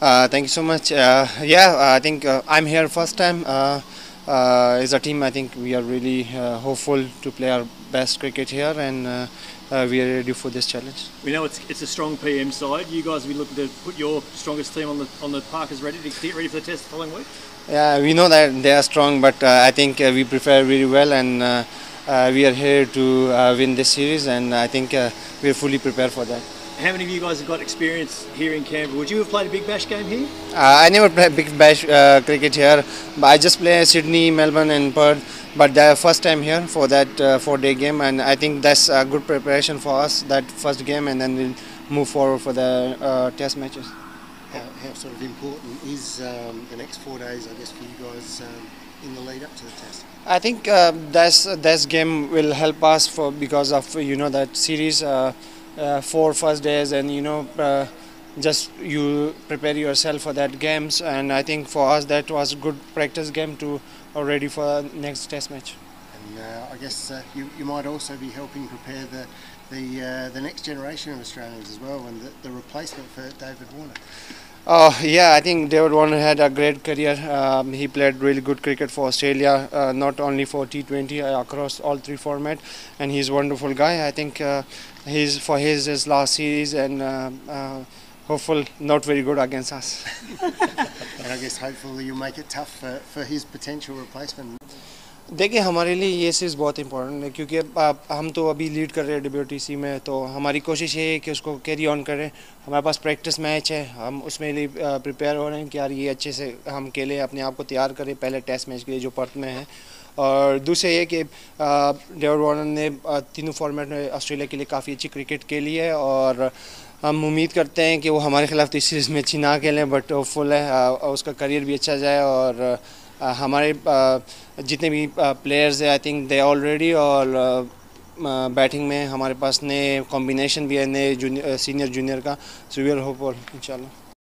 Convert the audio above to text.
Thank you so much. I think I'm here first time. As a team, I think we are really hopeful to play our best cricket here, and we are ready for this challenge. We know it's a strong PM side. You guys will be looking to put your strongest team on the parkers ready to get ready for the test the following week. Yeah, we know that they are strong, but I think we prepare really well, and we are here to win this series, and I think we are fully prepared for that. How many of you guys have got experience here in Canberra? Would you have played a Big Bash game here? I never play Big Bash cricket here, but I just play Sydney, Melbourne and Perth. But the first time here for that 4-day game, and I think that's a good preparation for us, that first game, and then we'll move forward for the test matches. How sort of important is the next 4 days, I guess, for you guys in the lead up to the test? I think this game will help us because of that series. 4 first days, and just you prepare yourself for that games, and I think for us that was good practice game to ready for next test match. And I guess you might also be helping prepare the next generation of Australians as well, and the replacement for David Warner. Oh yeah, I think David Warner had a great career. He played really good cricket for Australia, not only for T20, across all 3 formats, and he's a wonderful guy. I think he's for his last series, and hopeful not very good against us. And I guess hopefully you'll make it tough for his potential replacement. देखिए, हमारे लिए ये series बहुत important है, क्योंकि हम तो अभी लीड कर रहे हैं WTC में, तो हमारी कोशिश ये है कि उसको कैरी ऑन करें. हमारे पास प्रैक्टिस मैच है, हम उसमें लिए प्रिपेयर हो रहे हैं कि यार ये अच्छे से हम खेलें, अपने आप को तैयार करें पहले टेस्ट मैच के लिए जो पर्थ में है. और दूसरे ये कि डेविड वार्नर ने 3 फॉर्मेट में ऑस्ट्रेलिया के लिए काफ़ी अच्छी क्रिकेट खेली है, और हम उम्मीद करते हैं कि वो हमारे खिलाफ तो इस सीरीज़ में अच्छी ना खेलें, बट होपफुल है उसका करियर भी अच्छा जाए. और हमारे जितने भी प्लेयर्स हैं, I think they all ready, और बैटिंग में हमारे पास नए कॉम्बिनेशन भी है, नए सीनियर जूनियर का, सो वी आर होपफुल इंशाल्लाह.